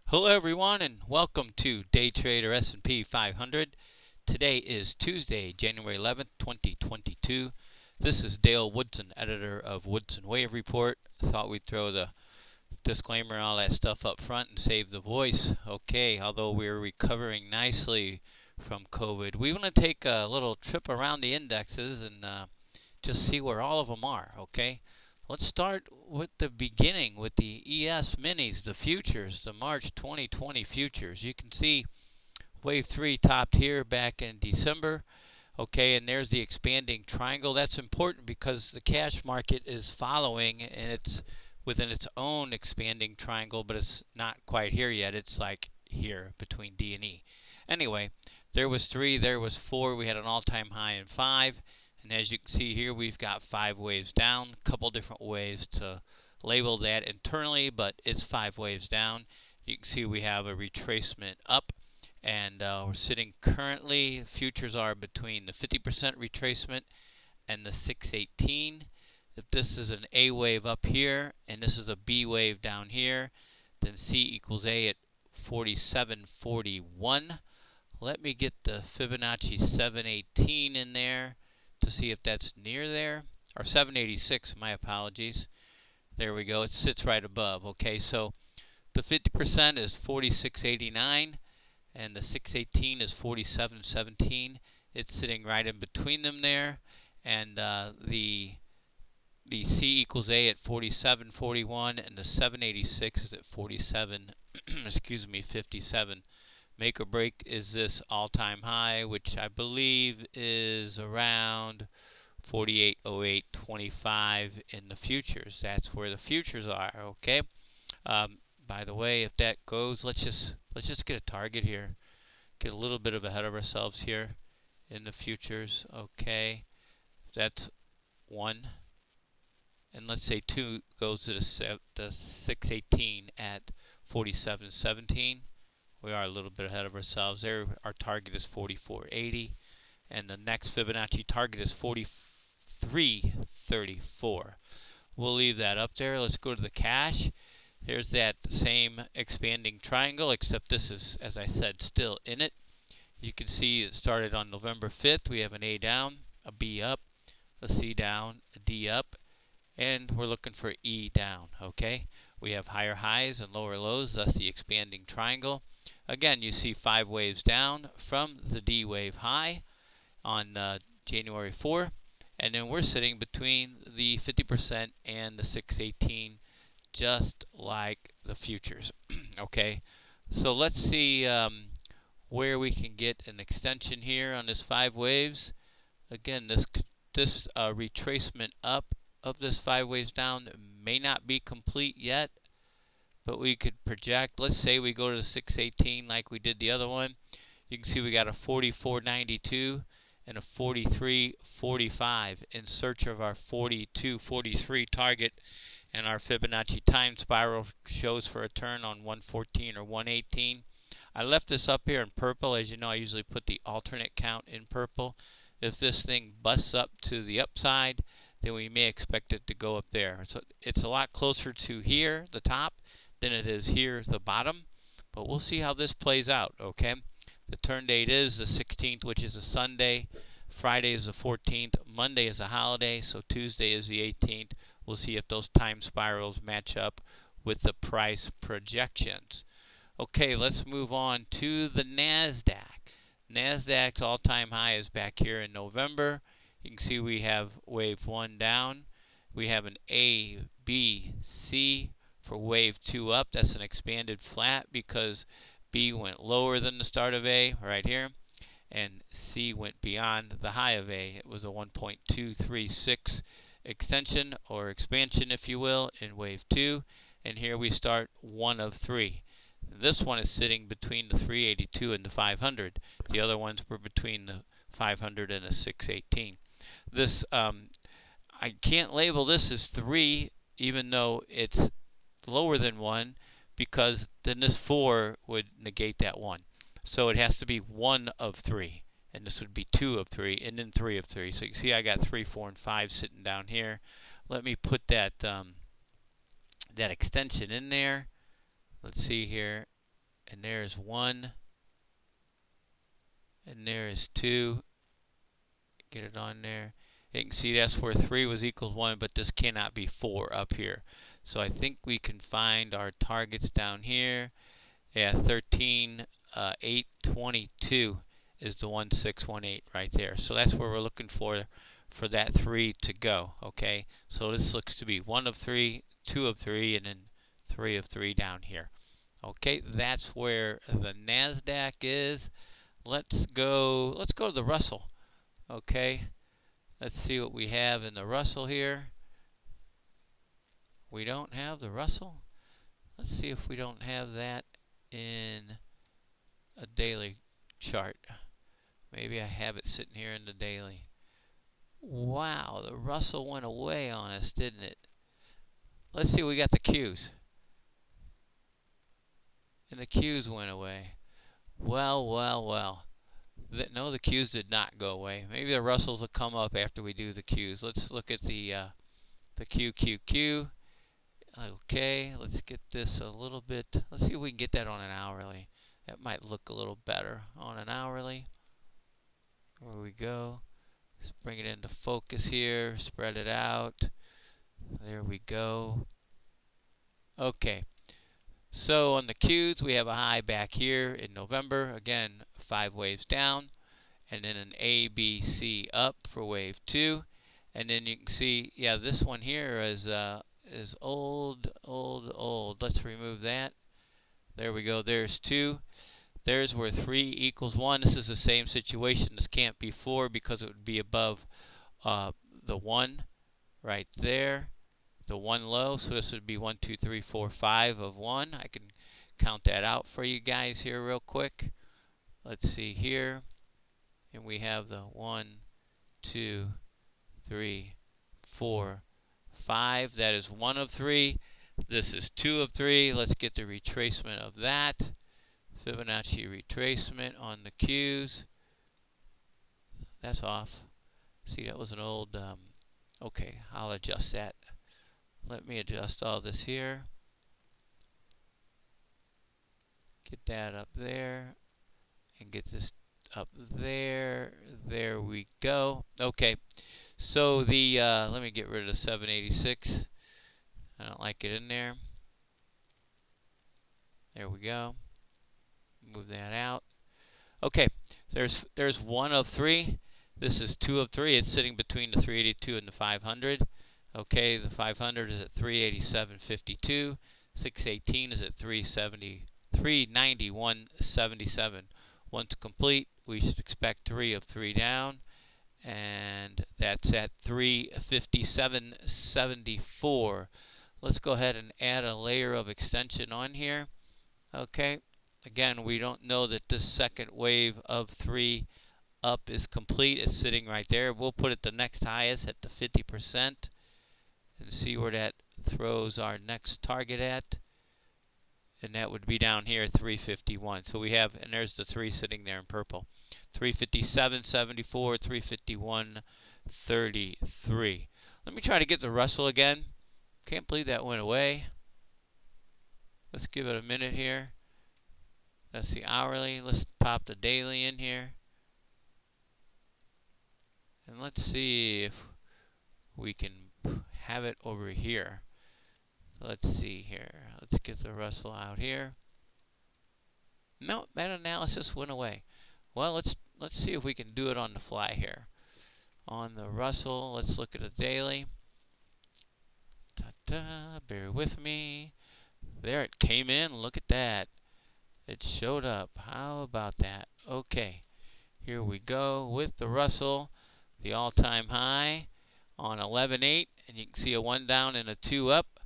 Hello everyone and welcome to Day Trader S&P 500. Today is Tuesday, January 11th, 2022. This is Dale Woodson, editor of Woodson Wave Report. Thought we'd throw the disclaimer and all that stuff up front and save the voice. Okay, although we're recovering nicely from COVID, we want to take a little trip around the indexes and just see where all of them are, okay? Let's start with the beginning with the ES minis, the futures, the March 2020 futures. You can see wave 3 topped here back in December. Okay, and there's the expanding triangle. That's important because the cash market is following and it's within its own expanding triangle, but it's not quite here yet. It's like here between D and E. Anyway, there was 3, there was 4. We had an all-time high in 5. And as you can see here, we've got 5 waves down, a couple different ways to label that internally, but it's 5 waves down. You can see we have a retracement up, and we're sitting currently, futures are between the 50% retracement and the 618. If this is an A wave up here, and this is a B wave down here, then C equals A at 47.41. Let me get the Fibonacci 718 in there to see if that's near there, or 786, my apologies. There we go, it sits right above. Okay, so the 50% is 46.89 and the 618 is 47.17. It's sitting right in between them there, and the C equals A at 47.41 and the 786 is at 47 excuse me 57. Make or break is this all-time high, which I believe is around 48.0825 in the futures. That's where the futures are. Okay. By the way, if that goes, let's just get a target here. Get a little bit of ahead of ourselves here in the futures. Okay. That's 1, and let's say 2 goes to the 618 at 47.17. We are a little bit ahead of ourselves there. Our target is 44.80, and the next Fibonacci target is 43.34. We'll leave that up there. Let's go to the cash. Here's that same expanding triangle, except this is, as I said, still in it. You can see it started on November 5th. We have an A down, a B up, a C down, a D up, and we're looking for E down. Okay, we have higher highs and lower lows, thus the expanding triangle. Again, you see 5 waves down from the D wave high on January 4, and then we're sitting between the 50% and the 618, just like the futures. Okay, so let's see where we can get an extension here on this 5 waves. Again, this retracement up of this 5 waves down may not be complete yet, but we could project. Let's say we go to the 618 like we did the other one. You can see we got a 44.92 and a 43.45 in search of our 42.43 target, and our Fibonacci time spiral shows for a turn on 114 or 118. I left this up here in purple. As you know, I usually put the alternate count in purple. If this thing busts up to the upside, then we may expect it to go up there. So it's a lot closer to here, the top, than it is here, the bottom. But we'll see how this plays out, okay? The turn date is the 16th, which is a Sunday. Friday is the 14th. Monday is a holiday, so Tuesday is the 18th. We'll see if those time spirals match up with the price projections. Okay, let's move on to the NASDAQ. NASDAQ's all-time high is back here in November. You can see we have wave 1 down. We have an A, B, C for wave 2 up. That's an expanded flat because B went lower than the start of A right here, and C went beyond the high of A. It was a 1.236 extension or expansion, if you will, in wave 2, and here we start 1 of 3. This one is sitting between the 382 and the 500. The other ones were between the 500 and the 618. This I can't label this as 3, even though it's lower than 1, because then this 4 would negate that 1. So it has to be 1 of 3, and this would be 2 of 3, and then 3 of 3. So you can see I got 3, 4, and 5 sitting down here. Let me put that that extension in there. Let's see here. and there's 1, and there is 2. Get it on there. You can see that's where 3 was equals 1, but this cannot be 4 up here. So I think we can find our targets down here. Yeah, 13, 822 is the 1618 right there. So that's where we're looking for that 3 to go. Okay, so this looks to be 1 of 3, 2 of 3, and then 3 of 3 down here. Okay, that's where the NASDAQ is. Let's go to the Russell. Okay, let's see what we have in the Russell here. We don't have the Russell. Let's see if we don't have that in a daily chart. Maybe I have it sitting here in the daily. Wow, the Russell went away on us, didn't it? Let's see, we got the Qs. And the Qs went away. Well. No, the Qs did not go away. Maybe the Russells will come up after we do the Qs. Let's look at the QQQ. Okay, let's get this a little bit. Let's see if we can get that on an hourly. That might look a little better on an hourly. There we go. Let's bring it into focus here. Spread it out. There we go. Okay. So on the Qs, we have a high back here in November. Again, 5 waves down. And then an A, B, C up for wave 2. And then you can see, yeah, this one here is old. Let's remove that. There we go. There's 2. There's where 3 equals 1. This is the same situation. This can't be 4 because it would be above the 1 right there. The 1 low. So this would be 1, 2, 3, 4, 5 of 1. I can count that out for you guys here real quick. Let's see here. And we have the 1, 2, 3, 4, 5. That is 1 of 3. This is 2 of 3. Let's get the retracement of that. Fibonacci retracement on the Qs. That's off. See, that was an old... okay, I'll adjust that. Let me adjust all this here. Get that up there. And get this up there. There we go. Okay, so the let me get rid of the 786. I don't like it in there. There we go. Move that out. Okay, there's 1 of 3. This is 2 of 3. It's sitting between the 382 and the 500. Okay, the 500 is at 387.52. 618 is at 391.77. Once complete, we should expect 3 of 3 down, and that's at 357.74. Let's go ahead and add a layer of extension on here. Okay, again, we don't know that this second wave of 3 up is complete. It's sitting right there. We'll put it the next highest at the 50% and see where that throws our next target at. And that would be down here, 351. So we have, and there's the 3 sitting there in purple. 357.74, 351.33. Let me try to get the Russell again. Can't believe that went away. Let's give it a minute here. That's the hourly. Let's pop the daily in here. And let's see if we can have it over here. Let's see here. Let's get the Russell out here. No, that analysis went away. Well, let's see if we can do it on the fly here. On the Russell, let's look at a daily. Bear with me. There it came in. Look at that. It showed up. How about that? Okay. Here we go with the Russell. The all-time high on 11.8. And you can see a 1 down and a 2 up.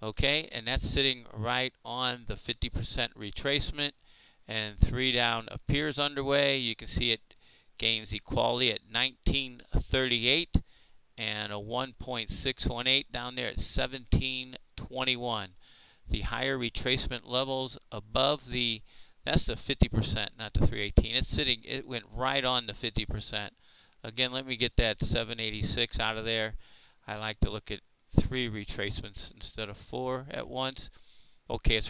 Okay, and that's sitting right on the 50% retracement, and 3 down appears underway. You can see it gains equality at 1938 and a 1.618 down there at 1721. The higher retracement levels above the, that's the 50%, not the 318. It's sitting, it went right on the 50%. Again, let me get that 786 out of there. I like to look at 3 retracements instead of 4 at once. Okay, it's